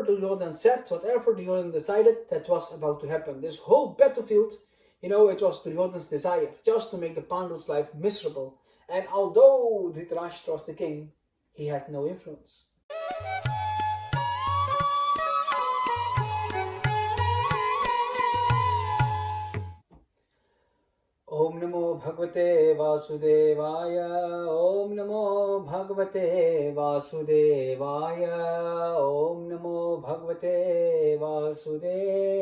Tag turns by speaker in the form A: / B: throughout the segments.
A: whatever Duryodhan said, whatever Duryodhan decided, that was about to happen. This whole battlefield, it was Duryodhan's desire, just to make the Pandavas' life miserable. And although Dhritarashtra was the king, he had no influence. Om Namo Bhagavate Vasudevaya, Om Namo Bhagavate Vasudevaya, Om Namo Bhagavate Vasudevaya.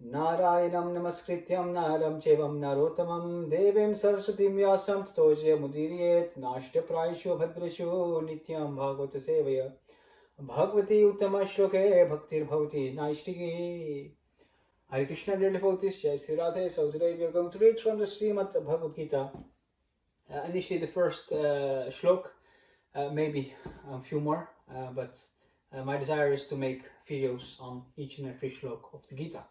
A: Narayanam Namaskrityam Naram Chevam Narotamam Devim Saraswatim Vyasam Tato Mudiriyet Nashta Praisho Bhadrasho Nityam Bhagavata Sevaya Bhagavati Uttama Shloke Bhaktir Bhavati Naishtigi. Hare Krishna, dear devotees, Jai Sri Radhe. So today we are going to read from the Srimad-Bhagvad Gita. Initially the first shlok, maybe a few more, but my desire is to make videos on each and every shlok of the Gita.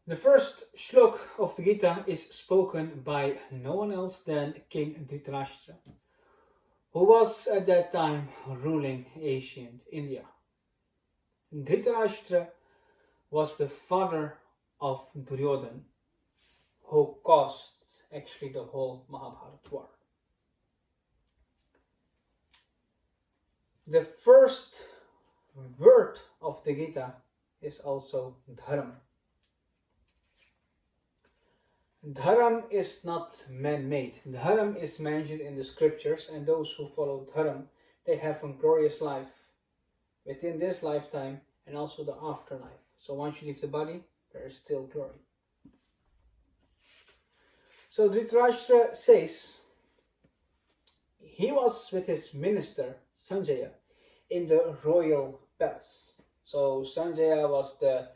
A: The first shlok of the Gita is spoken by no one else than King Dhritarashtra, who was at that time ruling ancient India. Dhritarashtra was the father of Duryodhan, who caused actually the whole Mahabharata war. The first word of the Gita is also Dharam. Dharam is not man-made. Dharam is mentioned in the scriptures, and those who follow Dharam, they have a glorious life within this lifetime and also the afterlife. So once you leave the body, there is still glory. So Dhritarashtra says he was with his minister Sanjaya in the royal palace. So Sanjaya was the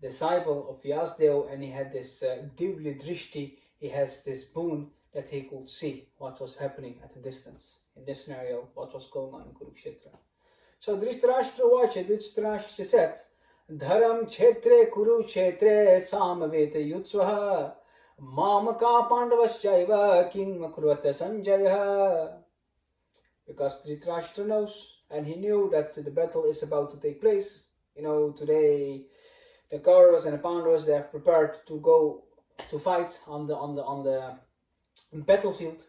A: disciple of Vyasadeva, and he had this divya drishti. He has this boon that he could see what was happening at a distance. In this scenario, what was going on in Kurukshetra. So Dhritarashtra watched it. Dhritarashtra said, Dharam Kshetre Kurukshetre Samaveta Yutsvaha Mamaka Pandavaschaiva King Makurvata Sanjaya. Because Dhritarashtra knows, and he knew that the battle is about to take place. Today the Kauravas and the Pandavas, they have prepared to go to fight on the battlefield.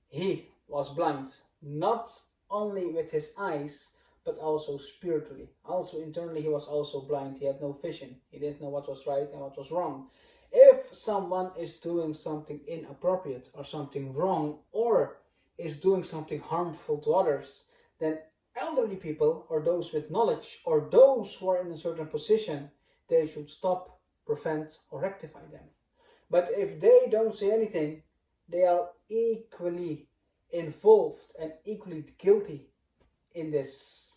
A: He was blind, not only with his eyes, but also spiritually. Also internally he was also blind. He had no vision. He didn't know what was right and what was wrong. If someone is doing something inappropriate or something wrong, or is doing something harmful to others, then elderly people or those with knowledge or those who are in a certain position, they should stop, prevent or rectify them. But if they don't say anything, they are equally involved and equally guilty in this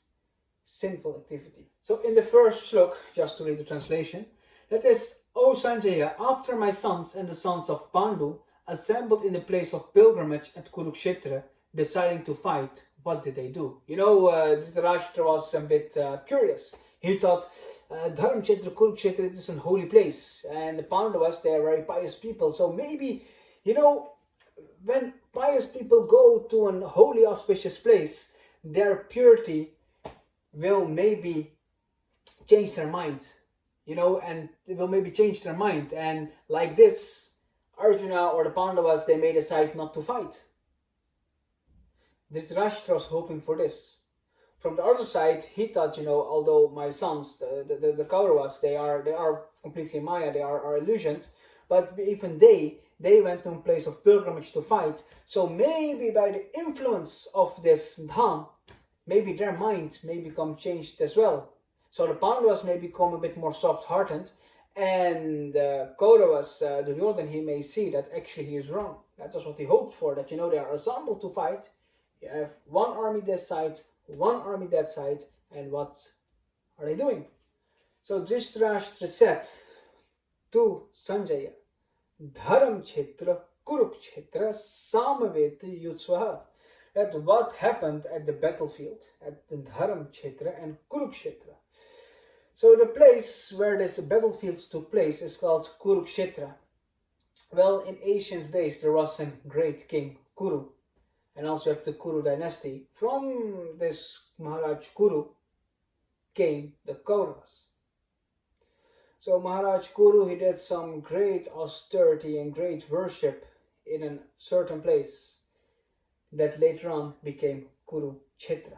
A: sinful activity. So in the first shlok, just to read the translation, that is, O Sanjaya, after my sons and the sons of Pandu assembled in the place of pilgrimage at Kurukshetra, deciding to fight, what did they do? Dhritarashtra was a bit curious. He thought, Dharam Kshetra, Kurukshetra, it is a holy place, and the Pandavas, they are very pious people. So maybe, when pious people go to an holy, auspicious place, their purity will maybe change their mind, and it will maybe change their mind. And like this, Arjuna or the Pandavas, they may decide not to fight. Dhritarashtra was hoping for this. From the other side, he thought, although my sons, the Kauravas, they are completely Maya, they are illusioned, but even they went to a place of pilgrimage to fight. So maybe by the influence of this dham, maybe their mind may become changed as well. So the Pandavas may become a bit more soft-hearted, and Kauravas, Duryodhan, he may see that actually he is wrong. That was what he hoped for, that they are assembled to fight. You have one army this side, one army that side, and what are they doing? So Dhritarashtra said to Sanjaya, Dharam Kshetra Kurukshetra Samaveta Yutsvaha. That what happened at the battlefield, at the Dharam Kshetra and Kurukshetra. So the place where this battlefield took place is called Kurukshetra. Well, in ancient days there was a great king, Kuru. and also have the Kuru dynasty. From this Maharaj Kuru came the Kauravas. So Maharaj Kuru, he did some great austerity and great worship in a certain place that later on became Kurukshetra.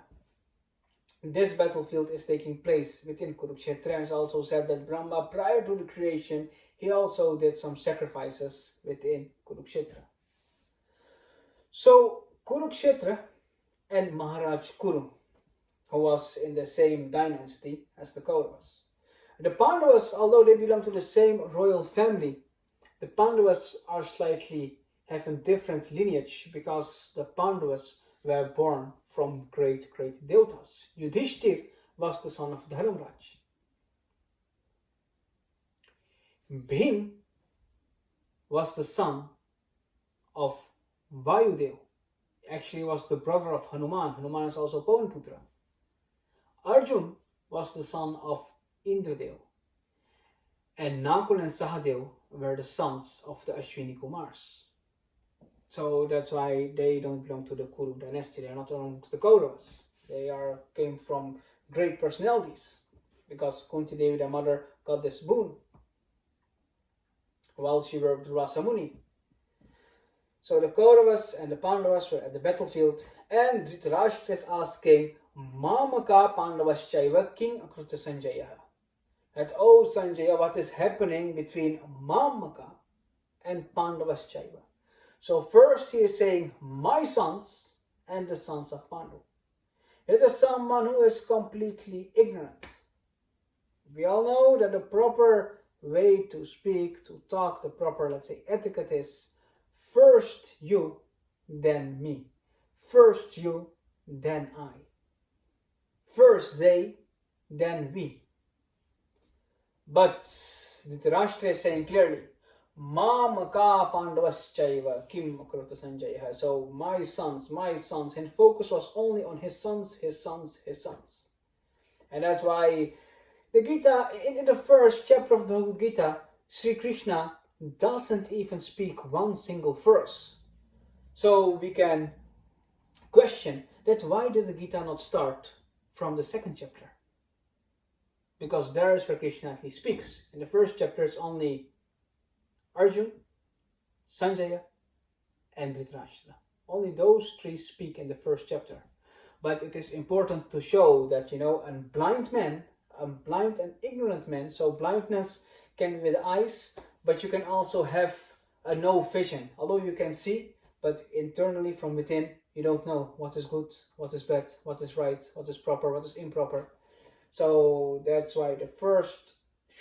A: This battlefield is taking place within Kurukshetra, and it's also said that Brahma, prior to the creation, he also did some sacrifices within Kurukshetra. So Kurukshetra and Maharaj Kuru, who was in the same dynasty as the Kauravas. The Pandavas, although they belong to the same royal family, the Pandavas are slightly having different lineage, because the Pandavas were born from great Devtas. Yudhishthir was the son of Dharmraj. Bhim was the son of Vayudev. Actually was the brother of Hanuman. Hanuman is also Pavanputra. Arjun was the son of Indradev. And Nakul and Sahadev were the sons of the Ashwini Kumars. So that's why they don't belong to the Kuru dynasty. They are not amongst the Kauravas. They came from great personalities, because Kunti Devi, their mother, got this boon while she were with Rasamuni. So the Kauravas and the Pandavas were at the battlefield, and Dhritarashtra is asking, Mamaka Pandavaschaiva King Akruta Sanjaya. That, oh Sanjaya, what is happening between Mamaka and Pandavaschaiva? So first he is saying, my sons and the sons of Pandu. It is someone who is completely ignorant. We all know that the proper way to speak, to talk, the proper, let's say, etiquette is first you, then me. First you, then I. First they, then we. But Dhritarashtra is saying clearly, Mamaka Pandavaschaiva Kim Akrota Sanjaya. So my sons, and focus was only on his sons. And that's why the Gita, in the first chapter of the Bhagavad Gita, Sri Krishna doesn't even speak one single verse. So we can question that, why did the Gita not start from the second chapter? Because there is where Krishna actually speaks. In the first chapter it's only Arjun, Sanjaya and Dhritarashtra. Only those three speak in the first chapter. But it is important to show that, a blind man, a blind and ignorant man, so blindness can be with eyes, but you can also have a no vision. Although you can see, but internally from within, you don't know what is good, what is bad, what is right, what is proper, what is improper. So that's why the first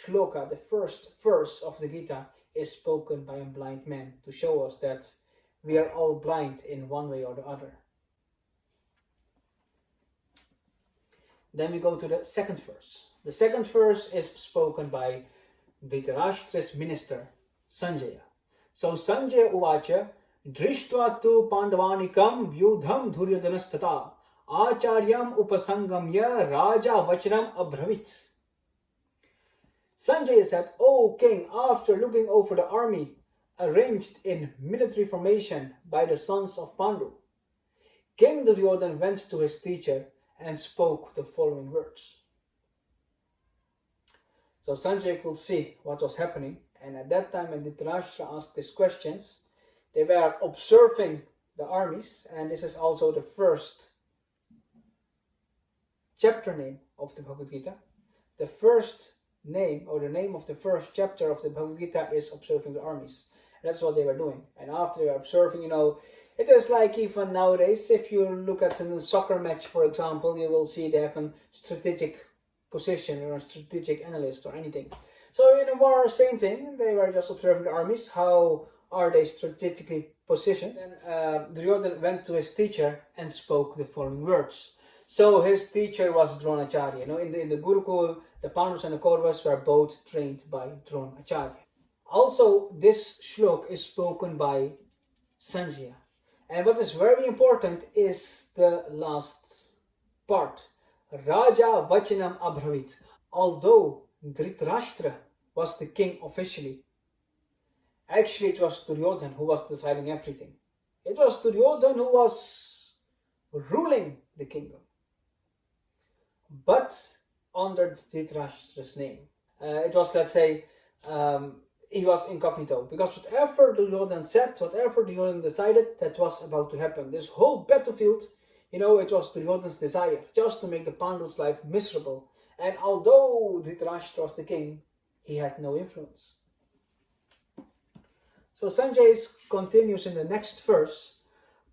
A: shloka, the first verse of the Gita, is spoken by a blind man, to show us that we are all blind in one way or the other. Then we go to the second verse. The second verse is spoken by Dhritarashtra's minister, Sanjaya. So Sanjaya uvacha, Drishtva tu Pandavanikam Vyudham Duryodhanastata Acharyam Upasangamya Raja Vachanam Abhravit. Sanjaya said, O king, after looking over the army arranged in military formation by the sons of Pandu, King Duryodhana went to his teacher and spoke the following words. So Sanjaya could see what was happening, and at that time when Dhritarashtra asked these questions, they were observing the armies, and this is also the first chapter name of the Bhagavad Gita. The first name, or the name of the first chapter of the Bhagavad Gita, is observing the armies. And that's what they were doing. And after they were observing, it is like even nowadays, if you look at a soccer match, for example, you will see they have a strategic position or a strategic analyst or anything. So in a war, same thing. They were just observing the armies. How are they strategically positioned? Then Duryodhana went to his teacher and spoke the following words. So his teacher was Dronacharya. In the Gurukul, the Pandavas and the Kauravas were both trained by Dronacharya. Also, this shlok is spoken by Sanjaya. And what is very important is the last part. Raja Vachanam Abhravit. Although Dhritarashtra was the king officially, actually it was Duryodhana who was deciding everything. It was Duryodhana who was ruling the kingdom, but under Dhritarashtra's name. It was, let's say, he was incognito, because whatever Duryodhana said, whatever Duryodhana decided, that was about to happen. This whole battlefield, it was Duryodhana's desire, just to make the Pandavas' life miserable. And although Dhritarashtra was the king, he had no influence. So Sanjay continues in the next verse.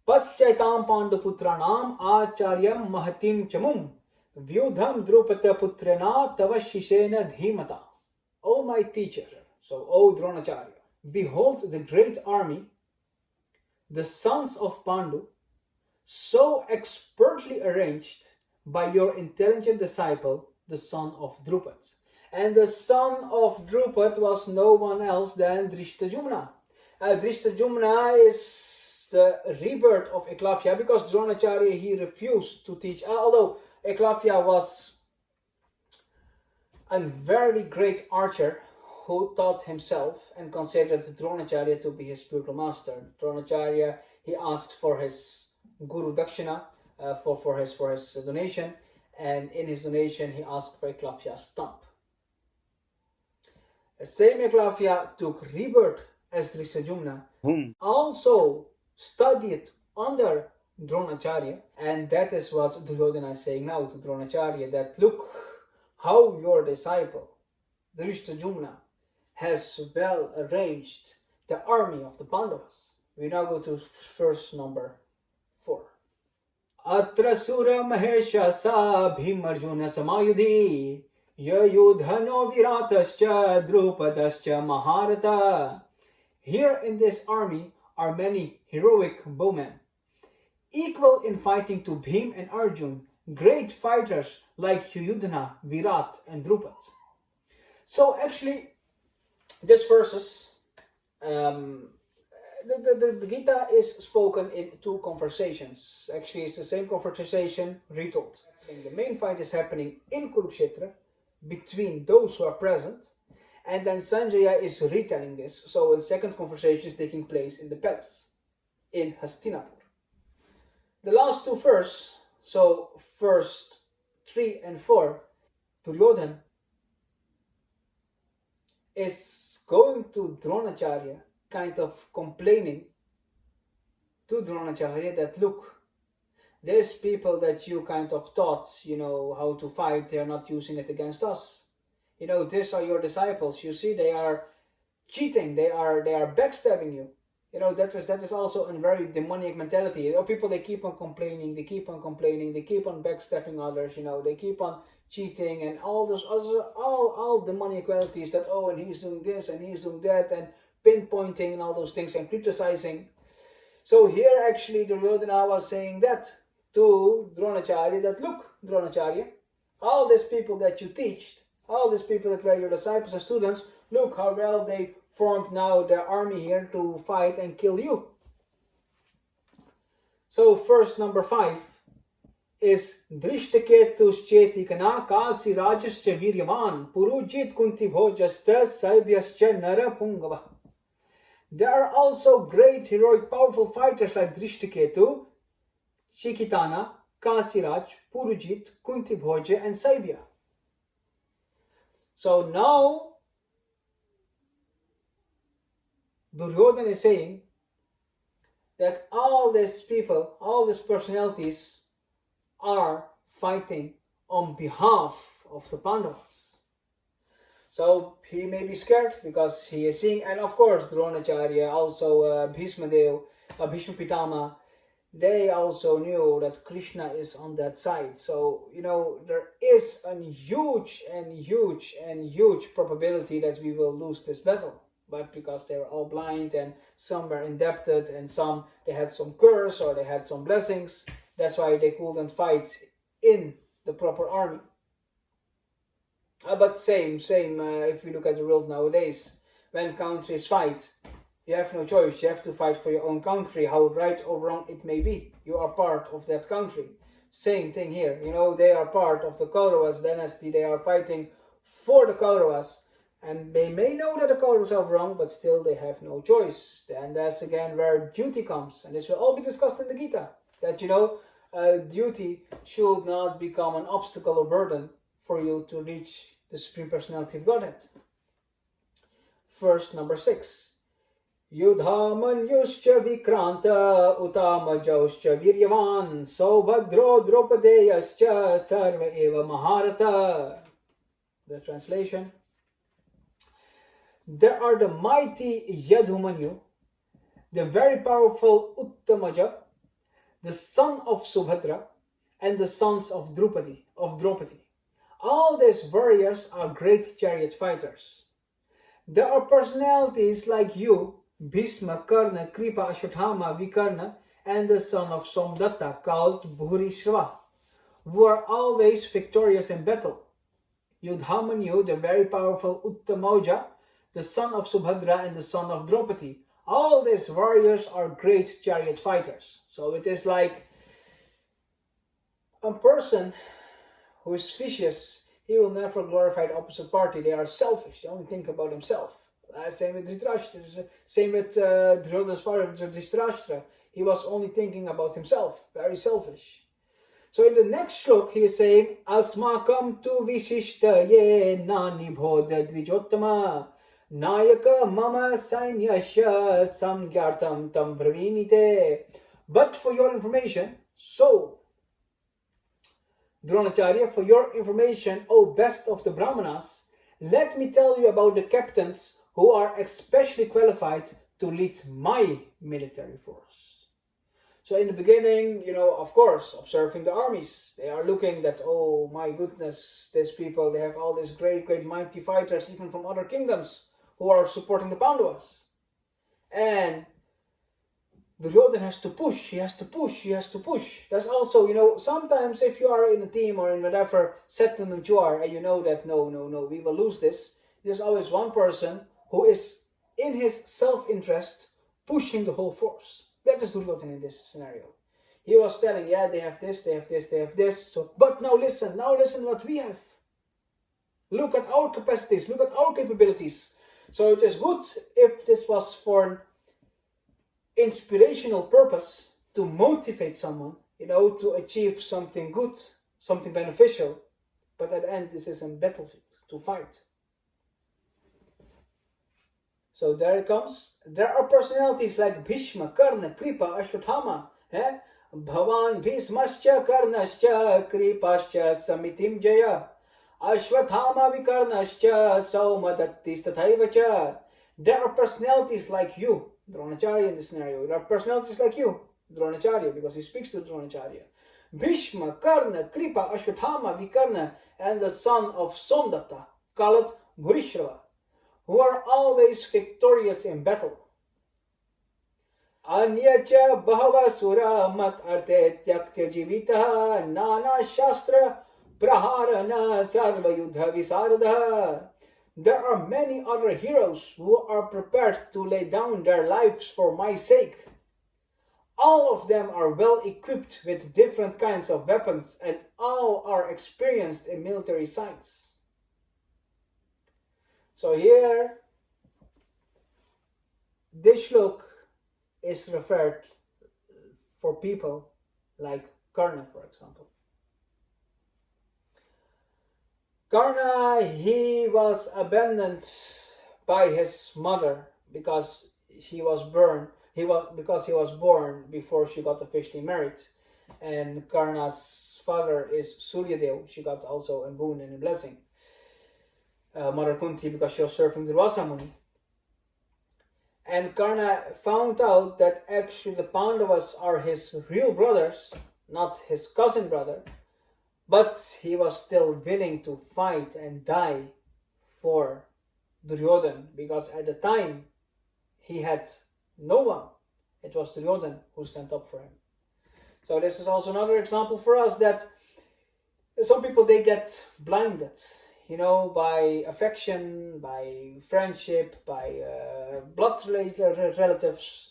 A: Pasyaitam panduputranam acharyam mahatim chamum vyudham drupata putrena tavashishena dhimata. O my teacher, so O Dronacharya, behold the great army, the sons of Pandu, so expertly arranged by your intelligent disciple, the son of Drupad. And the son of Drupad was no one else than Drishtajumna. Drishtajumna is the rebirth of Eklavya, because Dronacharya, he refused to teach, although Eklavya was a very great archer who taught himself and considered Dronacharya to be his spiritual master. Dronacharya, he asked for his Guru Dakshina, for his donation, and in his donation he asked for Eklavya's stump. The same Eklavya took rebirth as Drishtajumna, also studied under Dronacharya, and that is what Duryodhana is saying now to Dronacharya, that look how your disciple Drishtajumna has well arranged the army of the Pandavas. We now go to verse number 4. Atra sura mahesha sa bhimarjuna samayudhi yayudhano viratascha drupadascha maharata. Here in this army are many heroic bowmen, equal in fighting to Bhim and Arjun, great fighters like Yudhana, Virat and Drupad. So actually, these verses, the Gita is spoken in two conversations. Actually, it's the same conversation retold. And the main fight is happening in Kurukshetra between those who are present, and then Sanjaya is retelling this. So the second conversation is taking place in the palace in Hastinapur. The last two verses, so verse 3 and 4, Duryodhana is going to Dronacharya, kind of complaining to Dronacharya that look, these people that you kind of taught, how to fight, they're not using it against us. These are your disciples. You see, they are cheating. They are backstabbing you. That is also a very demonic mentality. People, they keep on complaining. They keep on backstabbing others. They keep on cheating and all those other all demonic qualities that and he's doing this and he's doing that and pinpointing and all those things and criticizing. So here actually Duryodhana was saying that to Dronacharya, that look, Dronacharya, all these people that you teached, all these people that were your disciples and students, look how well they formed now their army here to fight and kill you. So verse number 5 is Drishtaketus chetikana kasi rajascha viryaman purujit kunti bhojasta saibhyascha nara pungava. There are also great, heroic, powerful fighters like Drishtaketu, Chikitana, Kasiraj, Purujit, Kunti Bhoja, and Saibhya. So now Duryodhana is saying that all these people, all these personalities are fighting on behalf of the Pandavas. So he may be scared because he is seeing, and of course Dronacharya, also Bhishma Pitama, they also knew that Krishna is on that side. So, there is a huge probability that we will lose this battle. But because they were all blind and some were indebted and some, they had some curse or they had some blessings, that's why they couldn't fight in the proper army. But same, if we look at the world nowadays, when countries fight, you have no choice. You have to fight for your own country, how right or wrong it may be. You are part of that country. Same thing here. They are part of the Kauravas dynasty. They are fighting for the Kauravas. And they may know that the Kauravas are wrong, but still they have no choice. And that's again where duty comes. And this will all be discussed in the Gita. That, duty should not become an obstacle or burden for you to reach the Supreme Personality of Godhead. Verse number 6. Yudhamanyuscha vikranta utamajauscha viryavan saubhadro dropadeyascha sarva eva maharata. The translation. There are the mighty Yadhumanyu, the very powerful Uttamaja, the son of Subhadra, and the sons of Draupadi. All these warriors are great chariot fighters. There are personalities like you, Bhishma, Karna, Kripa, Ashwathama, Vikarna, and the son of Somdatta, called Bhurishrava, who are always victorious in battle. Yudhamanyu, the very powerful Uttamaja, the son of Subhadra, and the son of Draupadi. All these warriors are great chariot fighters. So it is like a person who is vicious. He will never glorify the opposite party. They are selfish. They only think about themselves. Same with Dhritarashtra. Same with Duryodhana's father, Dhritarashtra. He was only thinking about himself. Very selfish. So in the next shlok, he is saying, Asmakam tu vishishta ye nani bodha dvijottama nayaka mama sainyasya samgyartam tam bravinite. But for your information, so Dronacharya, for your information, O best of the Brahmanas, let me tell you about the captains who are especially qualified to lead my military force. So in the beginning, of course, observing the armies, they are looking that, oh my goodness, these people, they have all these great, great mighty fighters, even from other kingdoms, who are supporting the Pandavas. And Duryodhana has to push, he has to push. That's also, sometimes if you are in a team or in whatever settlement you are, and you know that, no, we will lose this, there's always one person who is, in his self-interest, pushing the whole force. That is Duryodhana in this scenario. He was telling, yeah, they have this, they have this. So, but now listen what we have. Look at our capacities, look at our capabilities. So it is good if this was for an inspirational purpose to motivate someone, to achieve something good, something beneficial. But at the end, this is a battlefield to fight. So there it comes. There are personalities like Bhishma, Karna, Kripa, Ashwathama, Bhavan, Bhismascha, Karnascha, Kripascha, Samitim Jaya, Ashwathama, Vikarnascha, Saumadatti, Tathaivacha. There are personalities like you, Dronacharya in this scenario. There are personalities like you, Dronacharya, because he speaks to Dronacharya. Bhishma, Karna, Kripa, Ashwathama, Vikarna, and the son of Somdatta, called Bhurishrava, who are always victorious in battle. Anyacha bahava sura mat arte tyaktya jivitaha nana shastra praharana sarva yudha visaradaha. There are many other heroes who are prepared to lay down their lives for my sake. All of them are well equipped with different kinds of weapons, and all are experienced in military science. So here, this shlok is referred for people like Karna, for example. Karna, he was abandoned by his mother because he was born before she got officially married. And Karna's father is Suryadev. She got also a boon and a blessing. Mother Kunti, because she was serving the Durvasa Muni. And Karna found out that actually the Pandavas are his real brothers, not his cousin brother. But he was still willing to fight and die for Duryodhana, because at the time he had no one. It was Duryodhana who stand up for him. So this is also another example for us that some people, they get blinded, by affection, by friendship, by blood relatives,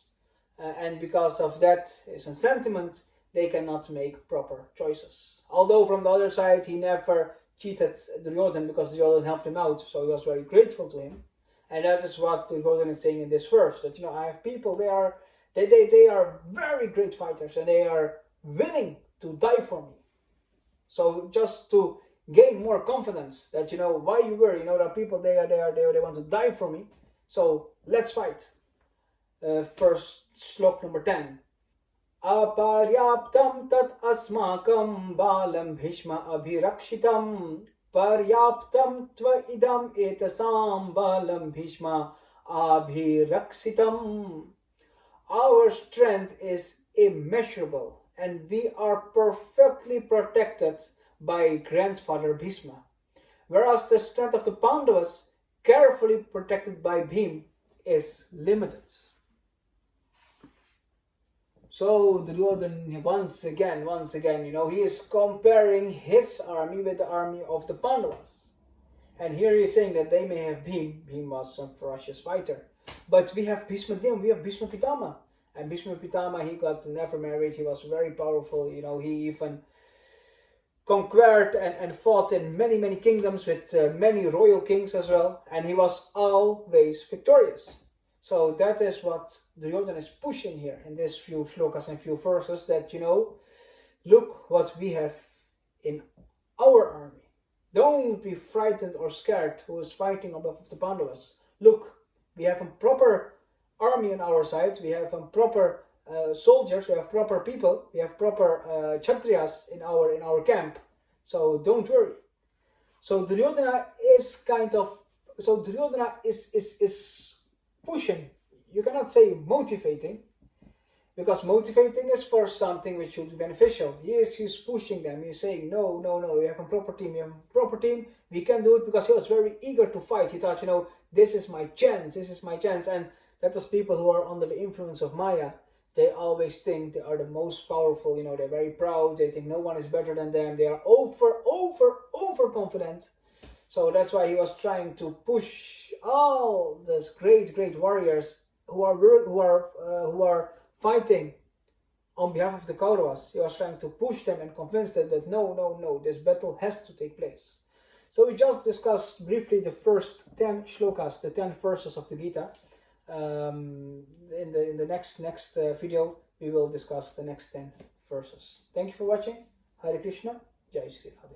A: and because of that is a sentiment, they cannot make proper choices. Although from the other side, he never cheated Duryodhana because Duryodhana helped him out, so he was very grateful to him. And that is what Duryodhana is saying in this verse, that I have people, they are very great fighters, and they are willing to die for me. So just to gain more confidence that why you were, there are people, they want to die for me. So let's fight. First slok number 10. Aparyaptam tat asmakam balam bhishma abhirakshitam paryaptam tva idam etasam balam bhishma abhiraksitam. Our strength is immeasurable, and we are perfectly protected by grandfather Bhishma, whereas the strength of the Pandavas, carefully protected by Bhim, is limited. So Duryodhana once again, he is comparing his army with the army of the Pandavas. And here he is saying that they may have Bhim. Bhim was a ferocious fighter. But we have Bhishma Dem, we have Bhishma Pitama. And Bhishma Pitama, he got never married, he was very powerful, he even conquered and fought in many kingdoms with many royal kings as well. And he was always victorious. So that is what Duryodhana is pushing here in these few shlokas and few verses, that, look what we have in our army. Don't be frightened or scared who is fighting on behalf of the Pandavas. Look, we have a proper army on our side, we have a proper soldiers, we have proper people, we have proper Kshatriyas in our camp. So don't worry. So Duryodhana is pushing. You cannot say motivating, because motivating is for something which should be beneficial. He's pushing them. He's saying, no, we have a proper team. We can do it, because he was very eager to fight. He thought, this is my chance. And that is people who are under the influence of Maya. They always think they are the most powerful. They're very proud. They think no one is better than them. They are overconfident. So that's why he was trying to push all those great warriors who are fighting on behalf of the Kauravas. He was trying to push them and convince them that no, this battle has to take place. So we just discussed briefly the first 10 shlokas, the 10 verses of the Gita. In the next video, we will discuss the next 10 verses. Thank you for watching. Hare Krishna, Jai Sri Radhe.